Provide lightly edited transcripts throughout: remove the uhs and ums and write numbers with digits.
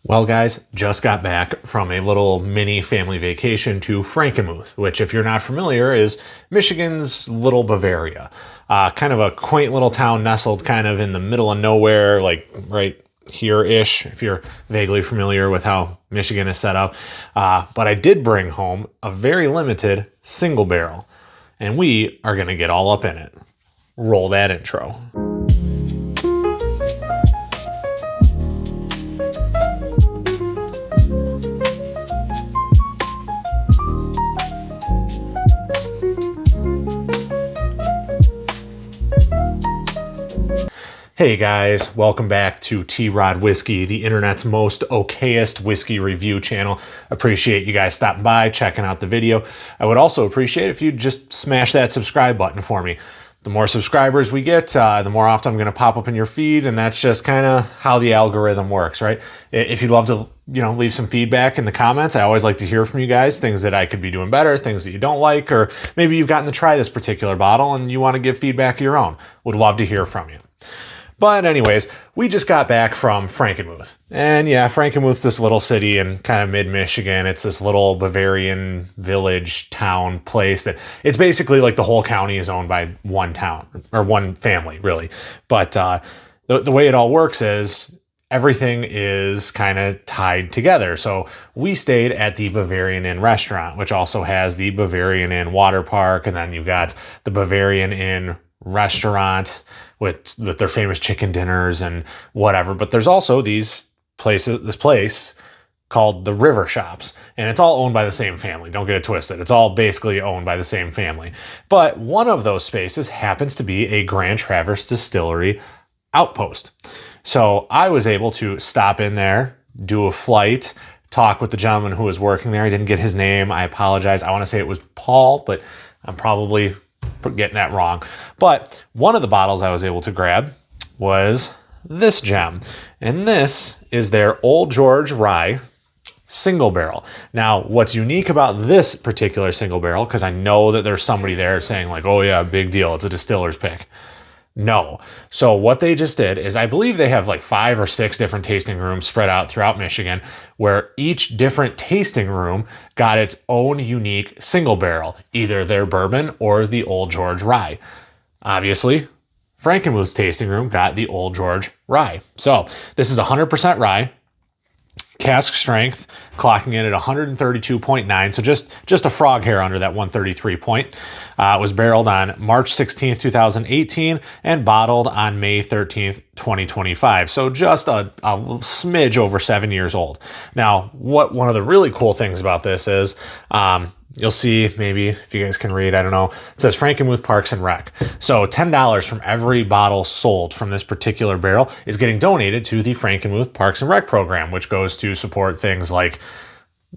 Well, guys, just got back from a little mini family vacation to Frankenmuth, which, if you're not familiar, is Michigan's little Bavaria. Kind of a quaint little town nestled kind of in the middle of nowhere, like right here-ish, if you're vaguely familiar with how Michigan is set up. But I did bring home a very limited single barrel, and we are going to get all up in it. Roll that intro. Hey guys, welcome back to T-Rod Whiskey, the internet's most okayest whiskey review channel. Appreciate you guys stopping by, checking out the video. I would also appreciate if you'd just smash that subscribe button for me. The more subscribers we get, the more often I'm going to pop up in your feed, and that's just kind of how the algorithm works, right? If you'd love to, leave some feedback in the comments, I always like to hear from you guys, things that I could be doing better, things that you don't like, or maybe you've gotten to try this particular bottle and you want to give feedback of your own. Would love to hear from you. But anyways, we just got back from Frankenmuth. And yeah, Frankenmuth's this little city in kind of mid-Michigan. It's this little Bavarian village, town, place that it's basically like the whole county is owned by one town, or one family, really. But the way it all works is everything is kind of tied together. So we stayed at the Bavarian Inn restaurant, which also has the Bavarian Inn water park. And then you've got the Bavarian Inn restaurant with their famous chicken dinners and whatever. But there's also this place called the River Shops, and it's all owned by the same family. Don't get it twisted. It's all basically owned by the same family. But one of those spaces happens to be a Traverse Distillery outpost. So I was able to stop in there, do a flight, talk with the gentleman who was working there. I didn't get his name. I apologize. I want to say it was Paul, but I'm probably getting that wrong. But one of the bottles I was able to grab was this gem. And this is their Old George Rye single barrel. Now, what's unique about this particular single barrel, because I know that there's somebody there saying like, oh yeah, big deal, it's a distiller's pick. No. So what they just did is, I believe they have like 5 or 6 different tasting rooms spread out throughout Michigan, where each different tasting room got its own unique single barrel, either their bourbon or the Old George Rye. Obviously, Frankenmuth's tasting room got the Old George Rye. So this is 100% rye, cask strength, clocking in at 132.9, so just a frog hair under that 133 point. It was barreled on March 16th, 2018, and bottled on May 13th, 2025. So just a smidge over 7 years old. Now, one of the really cool things about this is, you'll see, maybe if you guys can read, I don't know, it says Frankenmuth Parks and Rec. So $10 from every bottle sold from this particular barrel is getting donated to the Frankenmuth Parks and Rec program, which goes to support things like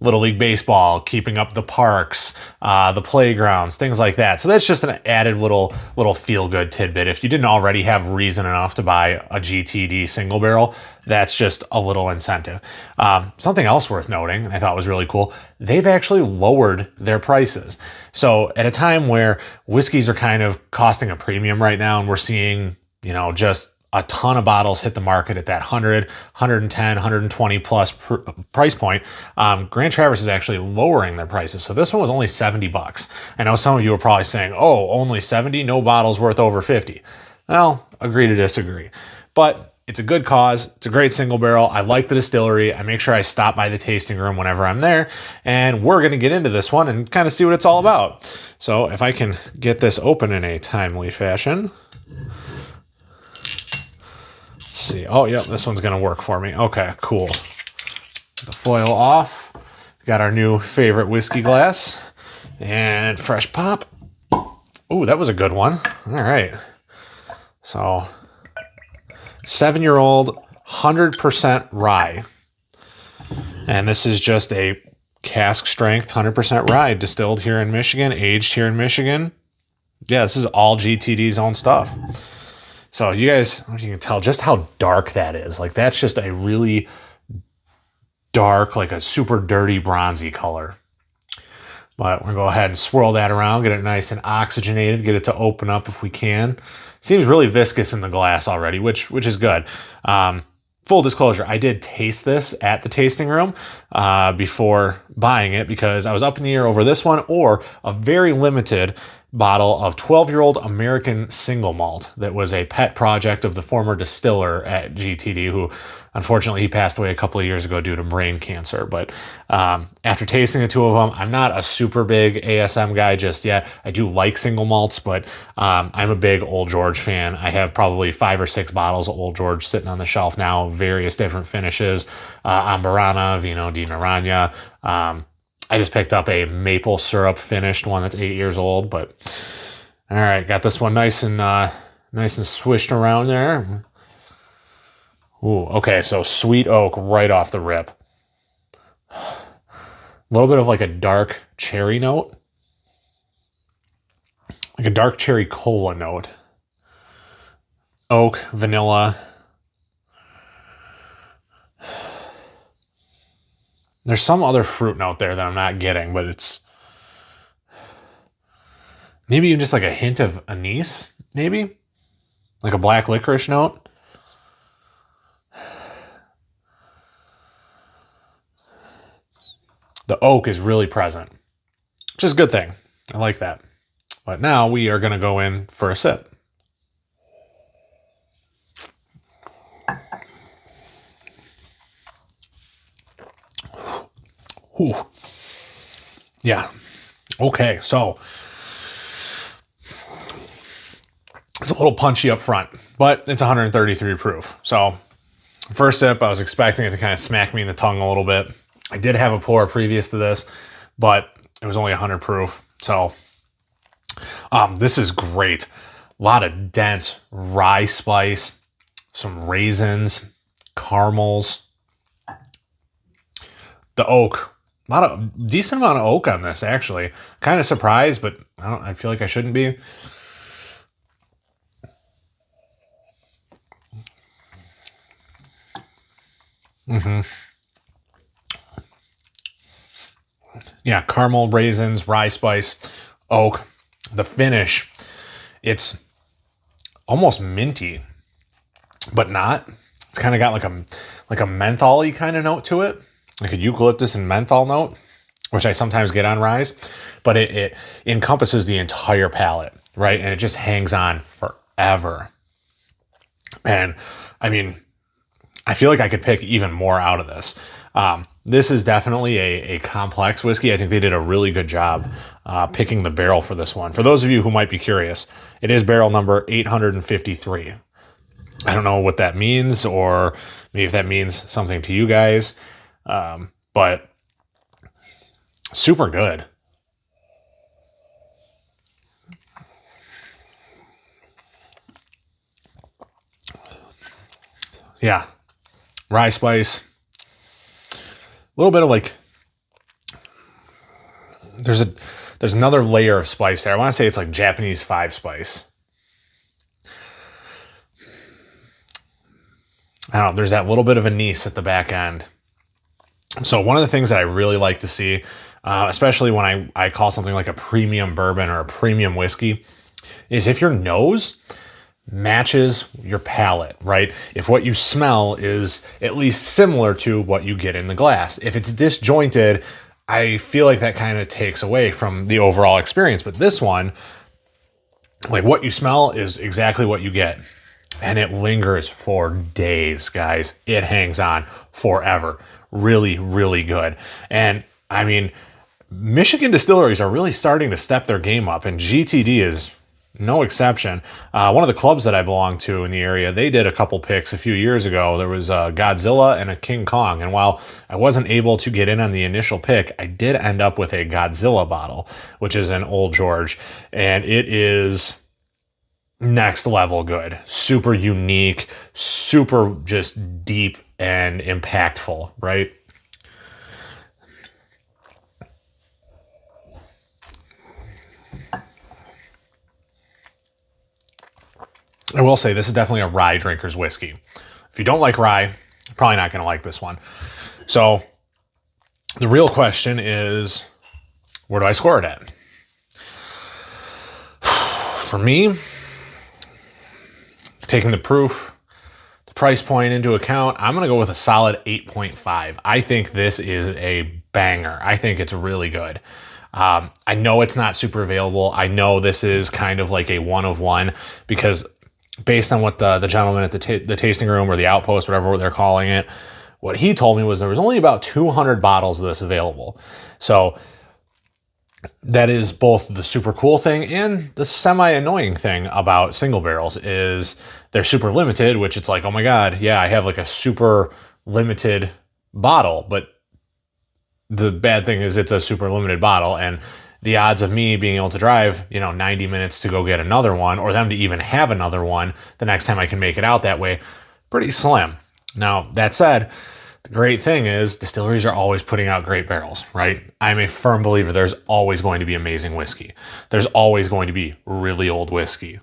Little League Baseball, keeping up the parks, the playgrounds, things like that. So that's just an added little feel-good tidbit. If you didn't already have reason enough to buy a GTD single barrel, that's just a little incentive. Something else worth noting, I thought was really cool, they've actually lowered their prices. So at a time where whiskeys are kind of costing a premium right now, and we're seeing, just a ton of bottles hit the market at that 100, 110, 120 plus price point, Traverse is actually lowering their prices. So this one was only $70. I know some of you are probably saying, oh, only 70, no bottles worth over 50. Well, agree to disagree. But it's a good cause. It's a great single barrel. I like the distillery. I make sure I stop by the tasting room whenever I'm there. And we're going to get into this one and kind of see what it's all about. So if I can get this open in a timely fashion. Let's see. Oh, yep, this one's going to work for me. Okay, cool. The foil off. We got our new favorite whiskey glass. And fresh pop. Ooh, that was a good one. All right. So, 7-year-old, 100% rye. And this is just a cask strength, 100% rye, distilled here in Michigan, aged here in Michigan. Yeah, this is all GTD's own stuff. So you guys, you can tell just how dark that is. Like, that's just a really dark, like a super dirty bronzy color. But we're going to go ahead and swirl that around, get it nice and oxygenated, get it to open up if we can. Seems really viscous in the glass already, which is good. full disclosure, I did taste this at the tasting room before buying it because I was up in the air over this one or a very limited bottle of 12-year-old American single malt that was a pet project of the former distiller at GTD, who unfortunately he passed away a couple of years ago due to brain cancer. But after tasting the two of them, I'm not a super big ASM guy just yet. I do like single malts, but I'm a big Old George fan. I have probably 5 or 6 bottles of Old George sitting on the shelf now, various different finishes, Amburana, Vino di Naranja. I just picked up a maple syrup finished one that's 8 years old, but all right, got this one nice and swished around there. Ooh, okay, so sweet oak right off the rip. A little bit of like a dark cherry note, like a dark cherry cola note. Oak, vanilla. There's some other fruit note there that I'm not getting, but it's maybe even just like a hint of anise, maybe? Like a black licorice note. The oak is really present, which is a good thing. I like that. But now we are going to go in for a sip. Ooh. Yeah. Okay, so it's a little punchy up front, but it's 133 proof. So first sip, I was expecting it to kind of smack me in the tongue a little bit. I did have a pour previous to this, but it was only 100 proof. So this is great. A lot of dense rye spice, some raisins, caramels, the oak. Decent amount of oak on this, actually. Kind of surprised, but I feel like I shouldn't be. Yeah, caramel, raisins, rye spice, oak. The finish, it's almost minty, but not. It's kind of got like a menthol-y kind of note to it, like a eucalyptus and menthol note, which I sometimes get on ryes, but it encompasses the entire palate, right? And it just hangs on forever. And I mean, I feel like I could pick even more out of this. This is definitely a complex whiskey. I think they did a really good job picking the barrel for this one. For those of you who might be curious, it is barrel number 853. I don't know what that means, or maybe if that means something to you guys, but super good. Yeah, rye spice. A little bit of like, there's another layer of spice there. I want to say it's like Japanese 5 spice. I don't know, there's that little bit of anise at the back end. So one of the things that I really like to see, especially when I call something like a premium bourbon or a premium whiskey, is if your nose matches your palate, right? If what you smell is at least similar to what you get in the glass. If it's disjointed, I feel like that kind of takes away from the overall experience. But this one, like what you smell is exactly what you get. And it lingers for days, guys. It hangs on forever. Really, really good. And I mean, Michigan distilleries are really starting to step their game up, and GTD is no exception. One of the clubs that I belong to in the area, they did a couple picks a few years ago. There was a Godzilla and a King Kong. And while I wasn't able to get in on the initial pick, I did end up with a Godzilla bottle, which is an Old George. And it is next level good. Super unique, super just deep and impactful, right? I will say this is definitely a rye drinker's whiskey. If you don't like rye, you're probably not going to like this one. So the real question is, where do I score it at? For me, taking the proof price point into account, I'm going to go with a solid 8.5. I think this is a banger. I think it's really good. I know it's not super available. I know this is kind of like a one of one, because based on what the gentleman at the tasting room or the outpost, whatever they're calling it, what he told me was there was only about 200 bottles of this available. So that is both the super cool thing and the semi-annoying thing about single barrels is they're super limited, which it's like, oh my God, yeah, I have like a super limited bottle, but the bad thing is it's a super limited bottle, and the odds of me being able to drive, 90 minutes to go get another one, or them to even have another one the next time I can make it out that way, pretty slim. Now, that said, the great thing is distilleries are always putting out great barrels, right? I'm a firm believer there's always going to be amazing whiskey. There's always going to be really old whiskey.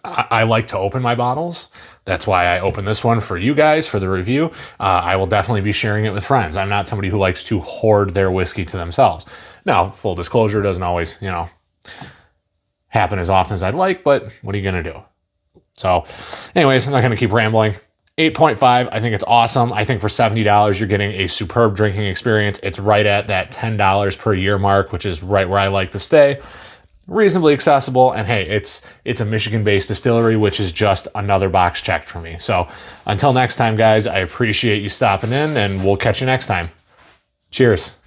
I like to open my bottles. That's why I open this one for you guys for the review. I will definitely be sharing it with friends. I'm not somebody who likes to hoard their whiskey to themselves. Now, full disclosure, doesn't always, happen as often as I'd like, but what are you going to do? So anyways, I'm not going to keep rambling. 8.5, I think it's awesome. I think for $70, you're getting a superb drinking experience. It's right at that $10 per year mark, which is right where I like to stay. Reasonably accessible, and hey, it's a Michigan-based distillery, which is just another box checked for me. So until next time, guys, I appreciate you stopping in, and we'll catch you next time. Cheers.